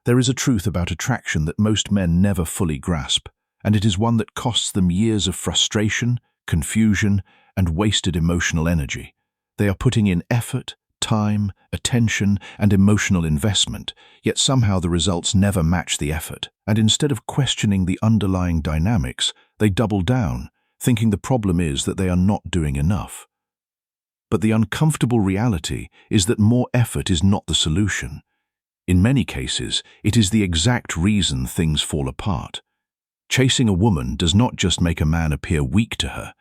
There is a truth about attraction that most men never fully grasp, and it is one that costs them years of frustration, confusion, and wasted emotional energy. They are putting in effort, time, attention, and emotional investment, yet somehow the results never match the effort. And instead of questioning the underlying dynamics, they double down, thinking the problem is that they are not doing enough. But the uncomfortable reality is that more effort is not the solution. In many cases, it is the exact reason things fall apart. Chasing a woman does not just make a man appear weak to her.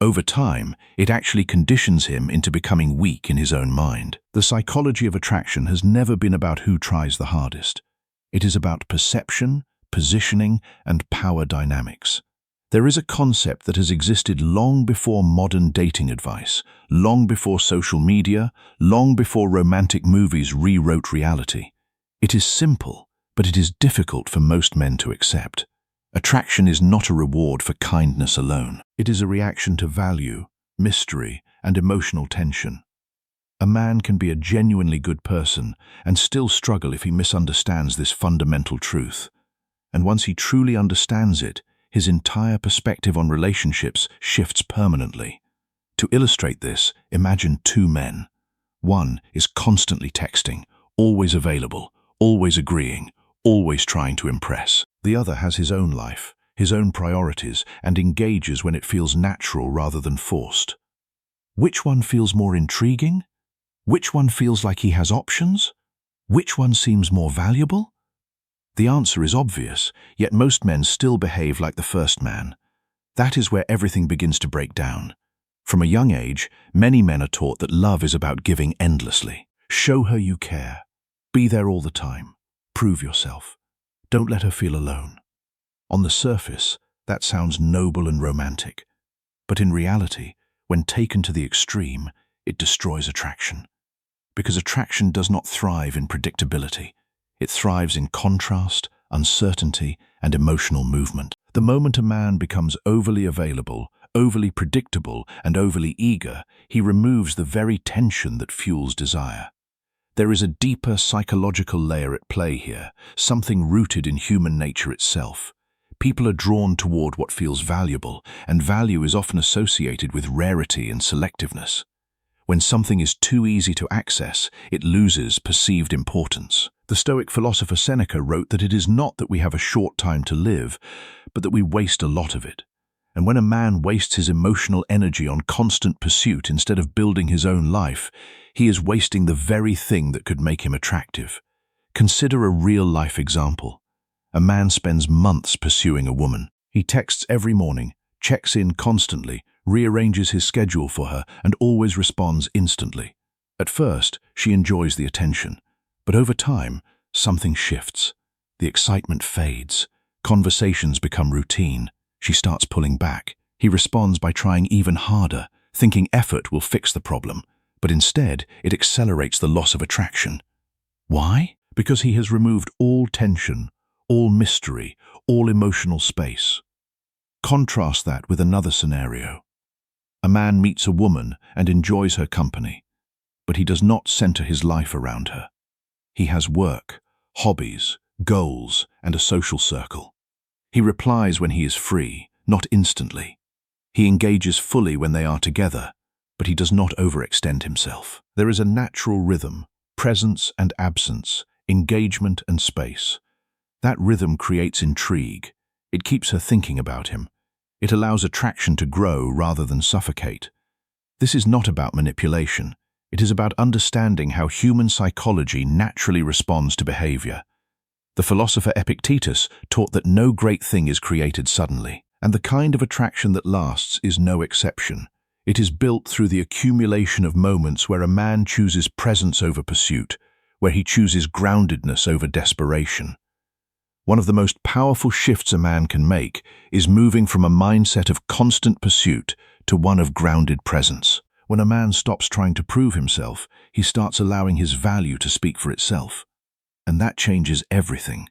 Over time, it actually conditions him into becoming weak in his own mind. The psychology of attraction has never been about who tries the hardest. It is about perception, positioning, and power dynamics. There is a concept that has existed long before modern dating advice, long before social media, long before romantic movies rewrote reality. It is simple, but it is difficult for most men to accept. Attraction is not a reward for kindness alone. It is a reaction to value, mystery, and emotional tension. A man can be a genuinely good person and still struggle if he misunderstands this fundamental truth. And once he truly understands it, his entire perspective on relationships shifts permanently. To illustrate this, imagine two men. One is constantly texting, always available, always agreeing, always trying to impress. The other has his own life, his own priorities, and engages when it feels natural rather than forced. Which one feels more intriguing? Which one feels like he has options? Which one seems more valuable? The answer is obvious, yet most men still behave like the first man. That is where everything begins to break down. From a young age, many men are taught that love is about giving endlessly. Show her you care. Be there all the time. Prove yourself. Don't let her feel alone. On the surface, that sounds noble and romantic. But in reality, when taken to the extreme, it destroys attraction. Because attraction does not thrive in predictability. It thrives in contrast, uncertainty, and emotional movement. The moment a man becomes overly available, overly predictable, and overly eager, he removes the very tension that fuels desire. There is a deeper psychological layer at play here, something rooted in human nature itself. People are drawn toward what feels valuable, and value is often associated with rarity and selectiveness. When something is too easy to access, it loses perceived importance. The Stoic philosopher Seneca wrote that it is not that we have a short time to live, but that we waste a lot of it. And when a man wastes his emotional energy on constant pursuit instead of building his own life, he is wasting the very thing that could make him attractive. Consider a real-life example. A man spends months pursuing a woman. He texts every morning, checks in constantly, rearranges his schedule for her, and always responds instantly. At first, she enjoys the attention, but over time, something shifts. The excitement fades. Conversations become routine. She starts pulling back. He responds by trying even harder, thinking effort will fix the problem, but instead, it accelerates the loss of attraction. Why? Because he has removed all tension, all mystery, all emotional space. Contrast that with another scenario. A man meets a woman and enjoys her company, but he does not center his life around her. He has work, hobbies, goals, and a social circle. He replies when he is free, not instantly. He engages fully when they are together, but he does not overextend himself. There is a natural rhythm, presence and absence, engagement and space. That rhythm creates intrigue. It keeps her thinking about him. It allows attraction to grow rather than suffocate. This is not about manipulation. It is about understanding how human psychology naturally responds to behavior. The philosopher Epictetus taught that no great thing is created suddenly, and the kind of attraction that lasts is no exception. It is built through the accumulation of moments where a man chooses presence over pursuit, where he chooses groundedness over desperation. One of the most powerful shifts a man can make is moving from a mindset of constant pursuit to one of grounded presence. When a man stops trying to prove himself, he starts allowing his value to speak for itself. And that changes everything.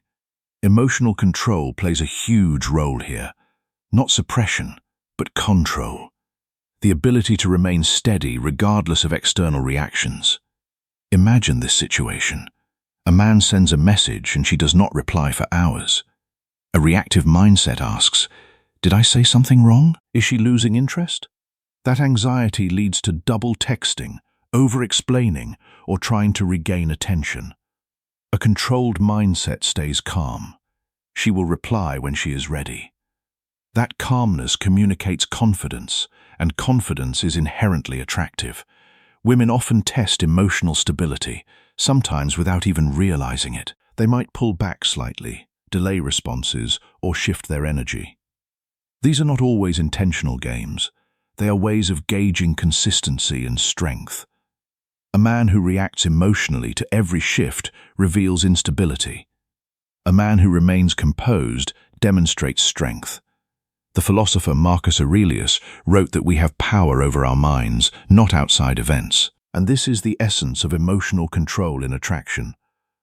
Emotional control plays a huge role here. Not suppression, but control. The ability to remain steady regardless of external reactions. Imagine this situation. A man sends a message and she does not reply for hours. A reactive mindset asks, "Did I say something wrong? Is she losing interest?" That anxiety leads to double texting, over-explaining, or trying to regain attention. A controlled mindset stays calm. She will reply when she is ready. That calmness communicates confidence, and confidence is inherently attractive. Women often test emotional stability, sometimes without even realizing it. They might pull back slightly, delay responses, or shift their energy. These are not always intentional games. They are ways of gauging consistency and strength. A man who reacts emotionally to every shift reveals instability. A man who remains composed demonstrates strength. The philosopher Marcus Aurelius wrote that we have power over our minds, not outside events. And this is the essence of emotional control in attraction.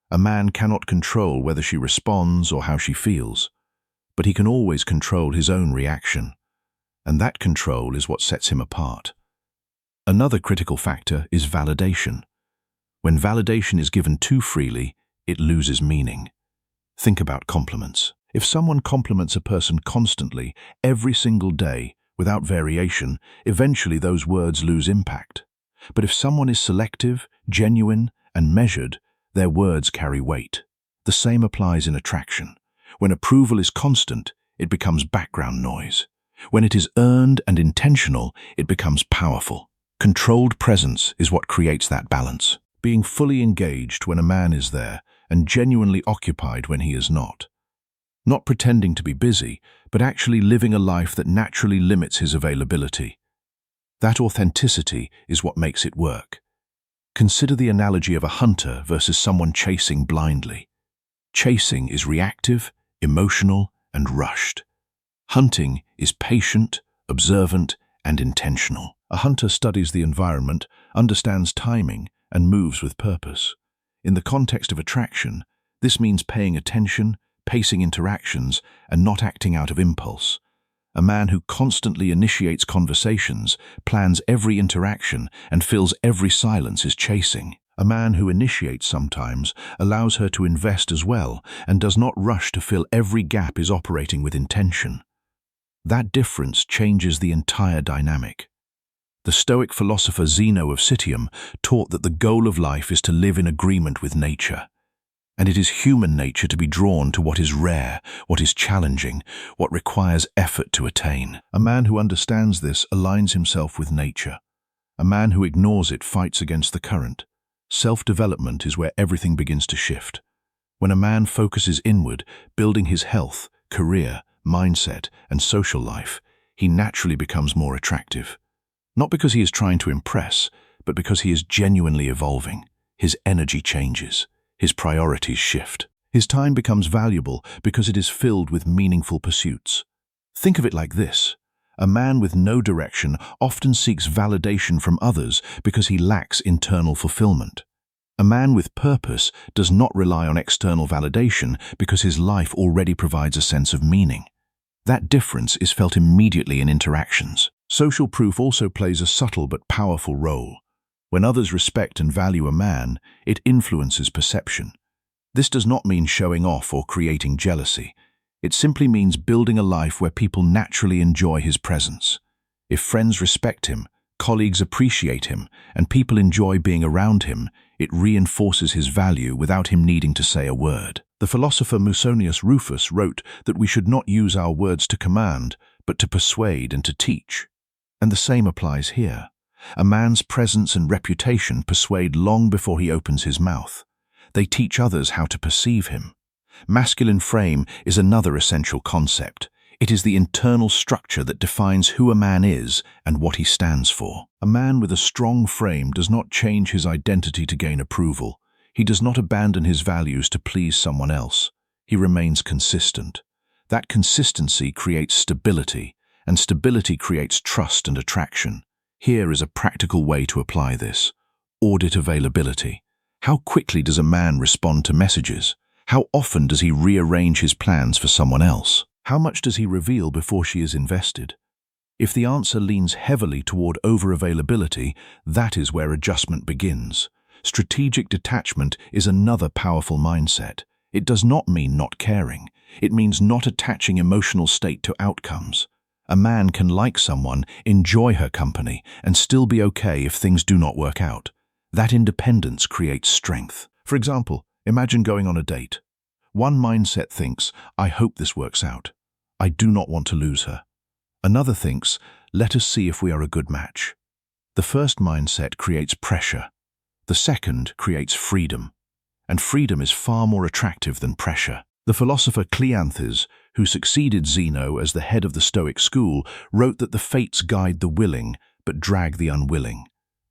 A man cannot control whether she responds or how she feels, but he can always control his own reaction. And that control is what sets him apart. Another critical factor is validation. When validation is given too freely, it loses meaning. Think about compliments. If someone compliments a person constantly, every single day, without variation, eventually those words lose impact. But if someone is selective, genuine, and measured, their words carry weight. The same applies in attraction. When approval is constant, it becomes background noise. When it is earned and intentional, it becomes powerful. Controlled presence is what creates that balance. Being fully engaged when a man is there and genuinely occupied when he is not. Not pretending to be busy, but actually living a life that naturally limits his availability. That authenticity is what makes it work. Consider the analogy of a hunter versus someone chasing blindly. Chasing is reactive, emotional, and rushed. Hunting is patient, observant, and intentional. A hunter studies the environment, understands timing, and moves with purpose. In the context of attraction, this means paying attention, pacing interactions, and not acting out of impulse. A man who constantly initiates conversations, plans every interaction, and fills every silence is chasing. A man who initiates sometimes, allows her to invest as well, and does not rush to fill every gap is operating with intention. That difference changes the entire dynamic. The Stoic philosopher Zeno of Citium taught that the goal of life is to live in agreement with nature. And it is human nature to be drawn to what is rare, what is challenging, what requires effort to attain. A man who understands this aligns himself with nature. A man who ignores it fights against the current. Self-development is where everything begins to shift. When a man focuses inward, building his health, career, mindset, and social life, he naturally becomes more attractive. Not because he is trying to impress, but because he is genuinely evolving. His energy changes. His priorities shift. His time becomes valuable because it is filled with meaningful pursuits. Think of it like this. A man with no direction often seeks validation from others because he lacks internal fulfillment. A man with purpose does not rely on external validation because his life already provides a sense of meaning. That difference is felt immediately in interactions. Social proof also plays a subtle but powerful role. When others respect and value a man, it influences perception. This does not mean showing off or creating jealousy. It simply means building a life where people naturally enjoy his presence. If friends respect him, colleagues appreciate him, and people enjoy being around him, it reinforces his value without him needing to say a word. The philosopher Musonius Rufus wrote that we should not use our words to command, but to persuade and to teach. And the same applies here. A man's presence and reputation persuade long before he opens his mouth. They teach others how to perceive him. Masculine frame is another essential concept. It is the internal structure that defines who a man is and what he stands for. A man with a strong frame does not change his identity to gain approval. He does not abandon his values to please someone else. He remains consistent. That consistency creates stability, and stability creates trust and attraction. Here is a practical way to apply this. Audit availability. How quickly does a man respond to messages? How often does he rearrange his plans for someone else? How much does he reveal before she is invested? If the answer leans heavily toward over-availability, that is where adjustment begins. Strategic detachment is another powerful mindset. It does not mean not caring. It means not attaching emotional state to outcomes. A man can like someone, enjoy her company, and still be okay if things do not work out. That independence creates strength. For example, imagine going on a date. One mindset thinks, I hope this works out. I do not want to lose her. Another thinks, let us see if we are a good match. The first mindset creates pressure. The second creates freedom. And freedom is far more attractive than pressure. The philosopher Cleanthes, who succeeded Zeno as the head of the Stoic school, wrote that the fates guide the willing, but drag the unwilling.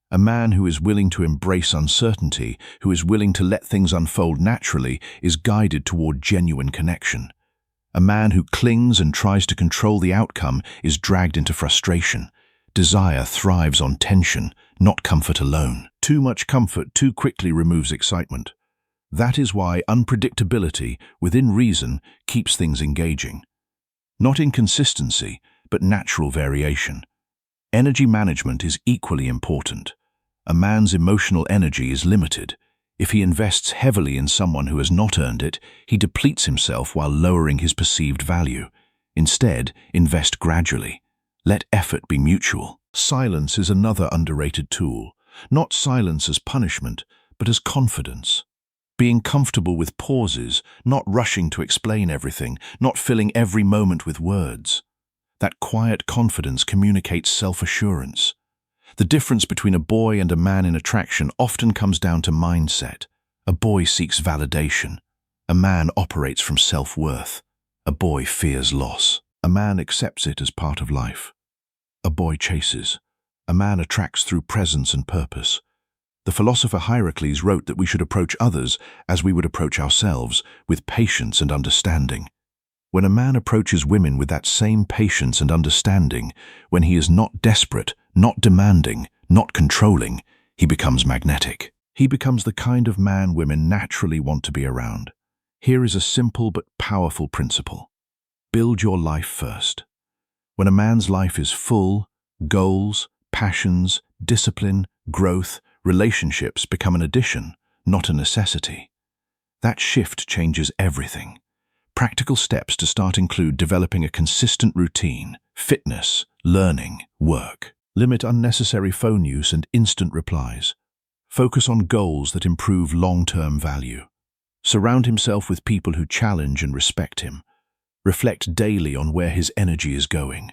A man who is willing to embrace uncertainty, who is willing to let things unfold naturally, is guided toward genuine connection. A man who clings and tries to control the outcome is dragged into frustration. Desire thrives on tension, not comfort alone. Too much comfort too quickly removes excitement. That is why unpredictability, within reason, keeps things engaging. Not inconsistency, but natural variation. Energy management is equally important. A man's emotional energy is limited. If he invests heavily in someone who has not earned it, he depletes himself while lowering his perceived value. Instead, invest gradually. Let effort be mutual. Silence is another underrated tool. Not silence as punishment, but as confidence. Being comfortable with pauses, not rushing to explain everything, not filling every moment with words. That quiet confidence communicates self-assurance. The difference between a boy and a man in attraction often comes down to mindset. A boy seeks validation. A man operates from self-worth. A boy fears loss. A man accepts it as part of life. A boy chases. A man attracts through presence and purpose. The philosopher Hierocles wrote that we should approach others as we would approach ourselves, with patience and understanding. When a man approaches women with that same patience and understanding, when he is not desperate, not demanding, not controlling, he becomes magnetic. He becomes the kind of man women naturally want to be around. Here is a simple but powerful principle. Build your life first. When a man's life is full, goals, passions, discipline, growth, relationships become an addition, not a necessity. That shift changes everything. Practical steps to start include developing a consistent routine, fitness, learning, work. Limit unnecessary phone use and instant replies. Focus on goals that improve long-term value. Surround himself with people who challenge and respect him. Reflect daily on where his energy is going.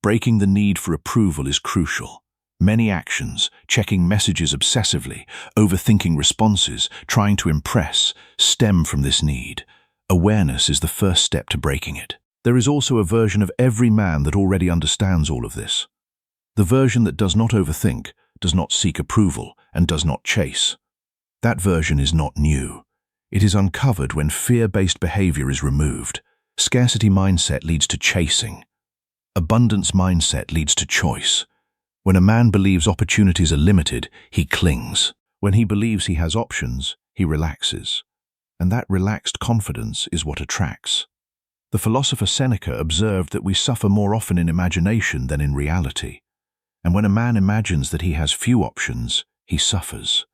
Breaking the need for approval is crucial. Many actions, checking messages obsessively, overthinking responses, trying to impress, stem from this need. Awareness is the first step to breaking it. There is also a version of every man that already understands all of this. The version that does not overthink, does not seek approval, and does not chase. That version is not new. It is uncovered when fear-based behavior is removed. Scarcity mindset leads to chasing. Abundance mindset leads to choice. When a man believes opportunities are limited, he clings. When he believes he has options, he relaxes. And that relaxed confidence is what attracts. The philosopher Seneca observed that we suffer more often in imagination than in reality. And when a man imagines that he has few options, he suffers.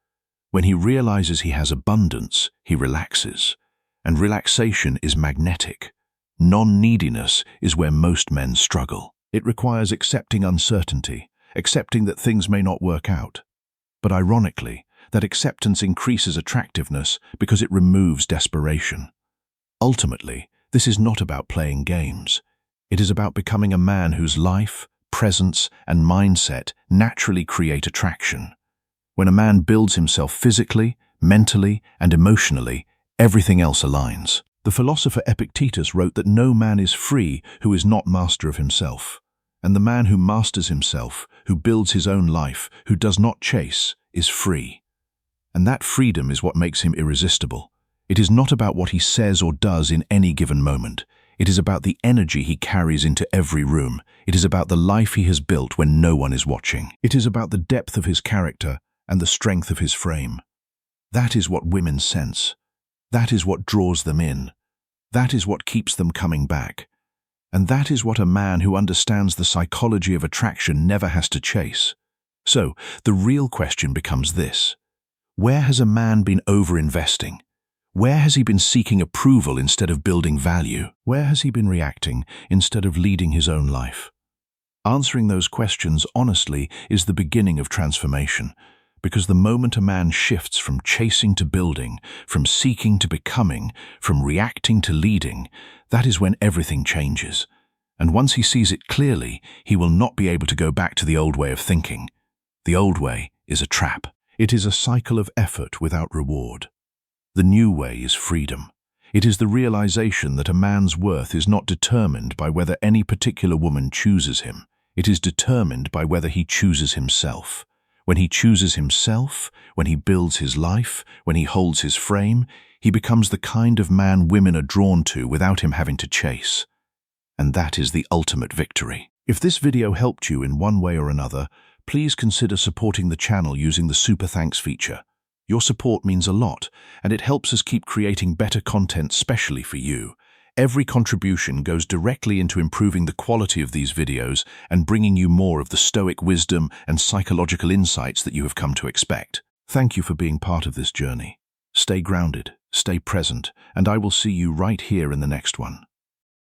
When he realizes he has abundance, he relaxes. And relaxation is magnetic. Non-neediness is where most men struggle. It requires accepting uncertainty, accepting that things may not work out. But ironically, that acceptance increases attractiveness because it removes desperation. Ultimately, this is not about playing games. It is about becoming a man whose life, presence, and mindset naturally create attraction. When a man builds himself physically, mentally, and emotionally, everything else aligns. The philosopher Epictetus wrote that no man is free who is not master of himself. And the man who masters himself, who builds his own life, who does not chase, is free. And that freedom is what makes him irresistible. It is not about what he says or does in any given moment. It is about the energy he carries into every room. It is about the life he has built when no one is watching. It is about the depth of his character and the strength of his frame. That is what women sense. That is what draws them in. That is what keeps them coming back. And that is what a man who understands the psychology of attraction never has to chase. So, the real question becomes this. Where has a man been over-investing? Where has he been seeking approval instead of building value? Where has he been reacting instead of leading his own life? Answering those questions honestly is the beginning of transformation, because the moment a man shifts from chasing to building, from seeking to becoming, from reacting to leading, that is when everything changes. And once he sees it clearly, he will not be able to go back to the old way of thinking. The old way is a trap. It is a cycle of effort without reward. The new way is freedom. It is the realization that a man's worth is not determined by whether any particular woman chooses him. It is determined by whether he chooses himself. When he chooses himself, when he builds his life, when he holds his frame, he becomes the kind of man women are drawn to without him having to chase. And that is the ultimate victory. If this video helped you in one way or another, please consider supporting the channel using the Super Thanks feature. Your support means a lot, and it helps us keep creating better content specially for you. Every contribution goes directly into improving the quality of these videos and bringing you more of the Stoic wisdom and psychological insights that you have come to expect. Thank you for being part of this journey. Stay grounded, stay present, and I will see you right here in the next one.